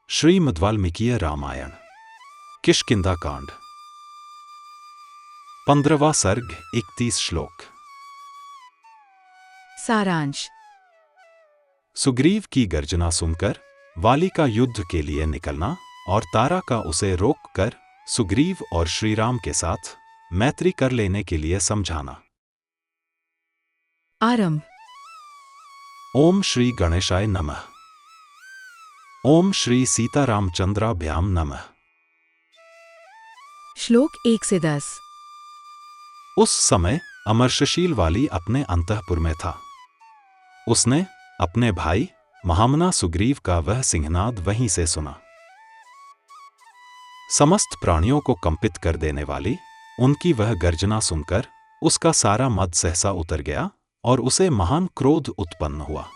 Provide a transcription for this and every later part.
श्रीमद् वाल्मीकीय रामायण किष्किंधा कांड 15वां सर्ग 31 श्लोक। सारांश। सुग्रीव की गर्जना सुनकर वाली का युद्ध के लिए निकलना और तारा का उसे रोककर सुग्रीव और श्रीराम के साथ मैत्री कर लेने के लिए समझाना। आरंभ। ओम श्री गणेशाय नमः। ओम श्री सीतारामचंद्राभ्याम नमः। श्लोक 1 से 10। उस समय अमर्षशील वाली अपने अंतःपुर में था। उसने अपने भाई महामना सुग्रीव का वह सिंहनाद वहीं से सुना। समस्त प्राणियों को कंपित कर देने वाली उनकी वह गर्जना सुनकर उसका सारा मद सहसा उतर गया और उसे महान क्रोध उत्पन्न हुआ।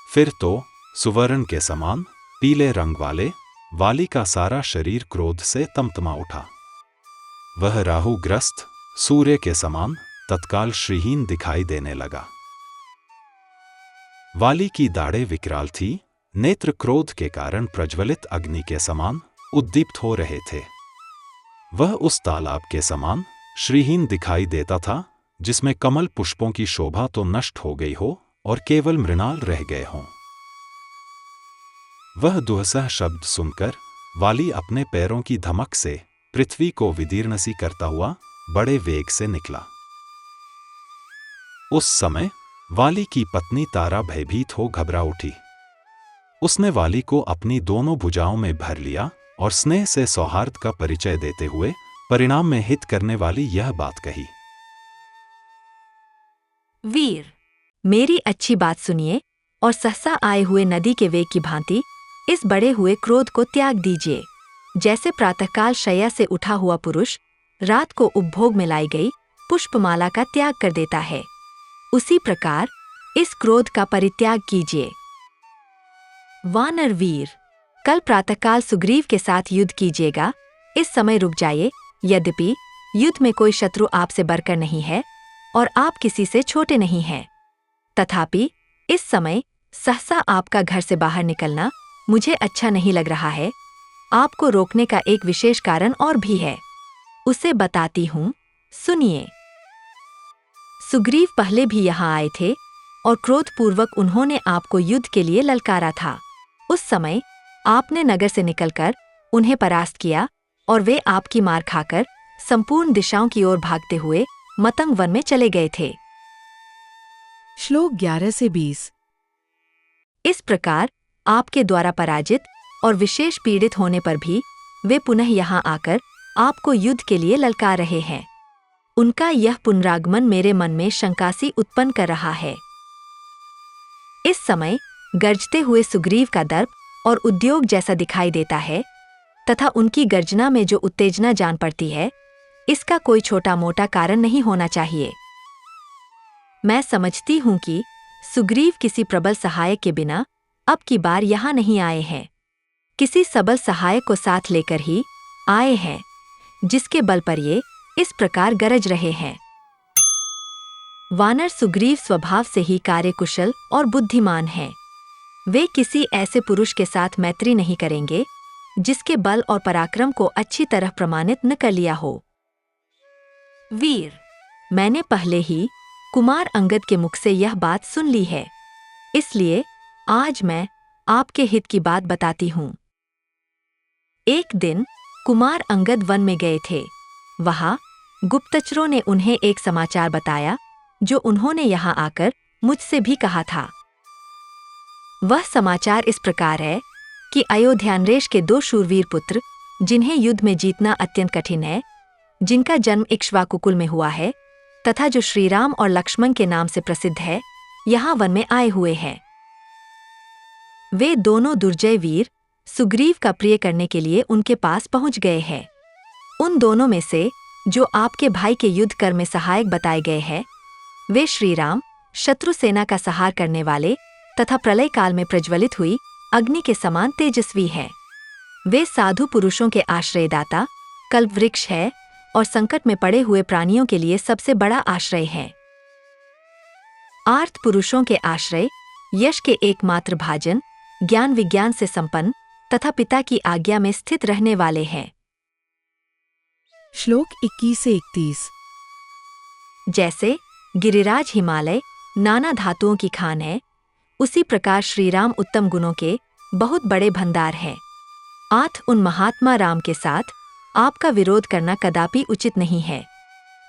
फिर तो सुवर्ण के समान पीले रंग वाले वाली का सारा शरीर क्रोध से तमतमा उठा। वह राहुग्रस्त सूर्य के समान तत्काल श्रीहीन दिखाई देने लगा। वाली की दाढ़ें विकराल थी, नेत्र क्रोध के कारण प्रज्वलित अग्नि के समान उद्दीप्त हो रहे थे। वह उस तालाब के समान श्रीहीन दिखाई देता था जिसमें कमल पुष्पों की शोभा तो नष्ट हो गई हो और केवल मृणाल रह गए हों। वह दुहसह शब्द सुनकर वाली अपने पैरों की धमक से पृथ्वी को विदीर्ण सी करता हुआ बड़े वेग से निकला। उस समय वाली की पत्नी तारा भयभीत हो घबरा उठी। उसने वाली को अपनी दोनों भुजाओं में भर लिया और स्नेह से सौहार्द का परिचय देते हुए परिणाम में हित करने वाली यह बात कही। वीर, मेरी अच्छी बात सुनिए और सहसा आए हुए नदी के वेग की भांति इस बढ़े हुए क्रोध को त्याग दीजिए। जैसे प्रातःकाल शैया से उठा हुआ पुरुष रात को उपभोग में लाई गई पुष्पमाला का त्याग कर देता है, उसी प्रकार इस क्रोध का परित्याग कीजिए। वानर वीर, कल प्रातःकाल सुग्रीव के साथ युद्ध कीजिएगा। इस समय रुक जाइए। यद्यपि युद्ध में कोई शत्रु आपसे बढ़कर नहीं है और आप किसी से छोटे नहीं हैं, तथापि इस समय सहसा आपका घर से बाहर निकलना मुझे अच्छा नहीं लग रहा है। आपको रोकने का एक विशेष कारण और भी है, उसे बताती हूँ, सुनिए। सुग्रीव पहले भी यहाँ आए थे और क्रोधपूर्वक उन्होंने आपको युद्ध के लिए ललकारा था। उस समय आपने नगर से निकलकर उन्हें परास्त किया और वे आपकी मार खाकर संपूर्ण दिशाओं की ओर भागते हुए मतंग वन में चले गए थे। श्लोक 11 से 20। इस प्रकार आपके द्वारा पराजित और विशेष पीड़ित होने पर भी वे पुनः यहाँ आकर आपको युद्ध के लिए ललकार रहे हैं। उनका यह पुनरागमन मेरे मन में शंकासी उत्पन्न कर रहा है। इस समय गर्जते हुए सुग्रीव का दर्प और उद्योग जैसा दिखाई देता है तथा उनकी गर्जना में जो उत्तेजना जान पड़ती है, इसका कोई छोटा मोटा कारण नहीं होना चाहिए। मैं समझती हूँ कि सुग्रीव किसी प्रबल सहायक के बिना अब की बार यहाँ नहीं आए हैं। किसी सबल सहायक को साथ लेकर ही आए हैं, जिसके बल पर ये इस प्रकार गरज रहे हैं। वानर सुग्रीव स्वभाव से ही कार्यकुशल और बुद्धिमान हैं। वे किसी ऐसे पुरुष के साथ मैत्री नहीं करेंगे जिसके बल और पराक्रम को अच्छी तरह प्रमाणित न कर लिया हो। वीर, मैंने पहले ही कुमार अंगद के मुख से यह बात सुन ली है, इसलिए आज मैं आपके हित की बात बताती हूँ। एक दिन कुमार अंगद वन में गए थे। वहाँ गुप्तचरों ने उन्हें एक समाचार बताया जो उन्होंने यहाँ आकर मुझसे भी कहा था। वह समाचार इस प्रकार है कि अयोध्यानरेश के 2 शूरवीर पुत्र, जिन्हें युद्ध में जीतना अत्यंत कठिन है, जिनका जन्म इक्ष्वाकु कुल में हुआ है तथा जो श्रीराम और लक्ष्मण के नाम से प्रसिद्ध है, यहाँ वन में आए हुए हैं। वे दोनों दुर्जय वीर सुग्रीव का प्रिय करने के लिए उनके पास पहुंच गए हैं। उन दोनों में से जो आपके भाई के युद्ध कर में सहायक बताए गए हैं, वे श्रीराम शत्रु सेना का संहार करने वाले तथा प्रलय काल में प्रज्वलित हुई अग्नि के समान तेजस्वी हैं। वे साधु पुरुषों के आश्रयदाता कल्पवृक्ष है और संकट में पड़े हुए प्राणियों के लिए सबसे बड़ा आश्रय हैं। आर्त पुरुषों के आश्रय, यश के एकमात्र भाजन, ज्ञान विज्ञान से संपन्न तथा पिता की आज्ञा में स्थित रहने वाले हैं। श्लोक 21 से 31। जैसे गिरिराज हिमालय नाना धातुओं की खान है, उसी प्रकार श्रीराम उत्तम गुणों के बहुत बड़े भंडार हैं। आठ उन महात्मा राम के साथ आपका विरोध करना कदापि उचित नहीं है,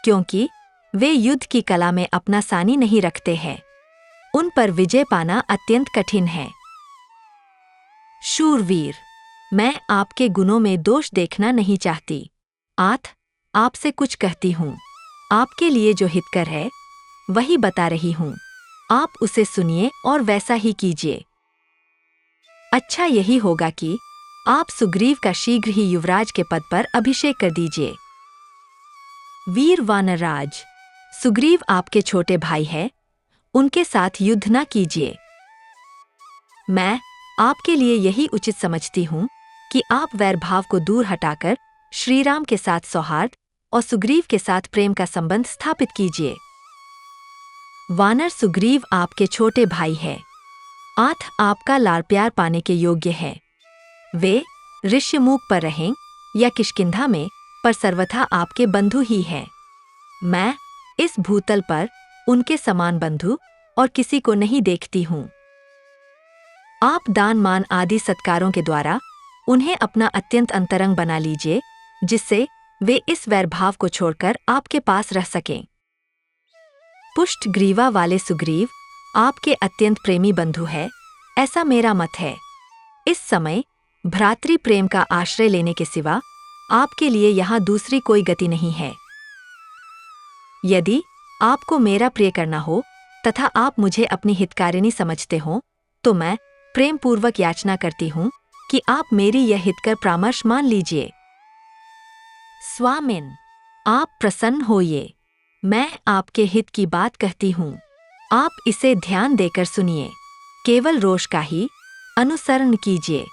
क्योंकि वे युद्ध की कला में अपना सानी नहीं रखते हैं। उन पर विजय पाना अत्यंत कठिन है। शूरवीर, मैं आपके गुणों में दोष देखना नहीं चाहती। आठ, आपसे कुछ कहती हूँ। आपके लिए जो हितकर है वही बता रही हूँ, आप उसे सुनिए और वैसा ही कीजिए। अच्छा यही होगा कि आप सुग्रीव का शीघ्र ही युवराज के पद पर अभिषेक कर दीजिए। वीर वानरराज, सुग्रीव आपके छोटे भाई है, उनके साथ युद्ध न कीजिए। मैं आपके लिए यही उचित समझती हूँ कि आप वैरभाव को दूर हटाकर श्रीराम के साथ सौहार्द और सुग्रीव के साथ प्रेम का संबंध स्थापित कीजिए। वानर सुग्रीव आपके छोटे भाई है। आठ आपका लाड़ प्यार पाने के योग्य है। वे ऋष्यमूक पर रहें या किष्किंधा में, पर सर्वथा आपके बंधु ही हैं। मैं इस भूतल पर उनके समान बंधु और किसी को नहीं देखती हूँ। आप दान मान आदि सत्कारों के द्वारा उन्हें अपना अत्यंत अंतरंग बना लीजिए, जिससे वे इस वैरभाव को छोड़कर आपके पास रह सकें। पुष्ट ग्रीवा वाले सुग्रीव आपके अत्यंत प्रेमी बंधु है, ऐसा मेरा मत है। इस समय भ्रातृ प्रेम का आश्रय लेने के सिवा आपके लिए यहाँ दूसरी कोई गति नहीं है। यदि आपको मेरा प्रिय करना हो तथा आप मुझे अपनी हितकारिणी समझते हो, तो मैं प्रेम पूर्वक याचना करती हूँ कि आप मेरी यह हितकर परामर्श मान लीजिए। स्वामिन, आप प्रसन्न होइए। मैं आपके हित की बात कहती हूँ, आप इसे ध्यान देकर सुनिए। केवल रोष का ही अनुसरण कीजिए।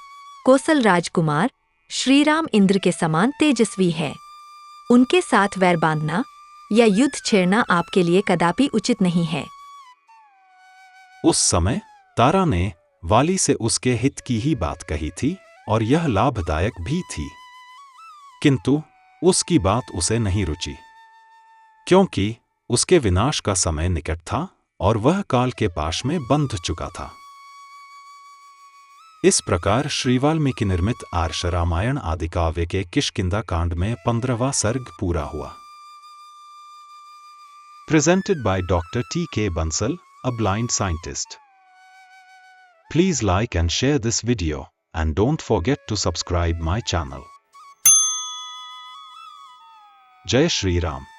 कौशल राजकुमार श्रीराम इंद्र के समान तेजस्वी है। उनके साथ वैर बांधना या युद्ध छेड़ना आपके लिए कदापि उचित नहीं है। उस समय तारा ने वाली से उसके हित की ही बात कही थी और यह लाभदायक भी थी, किंतु उसकी बात उसे नहीं रुची, क्योंकि उसके विनाश का समय निकट था और वह काल के पाश में बंध चुका था। इस प्रकार श्री वाल्मीकि निर्मित आर्ष रामायण आदि काव्य के किष्किंधा कांड में 15वां सर्ग पूरा हुआ। Presented by doctor T.K. Bansal, a blind scientist. Please like and share this video, and don't forget to subscribe my channel. Jai Shri Ram.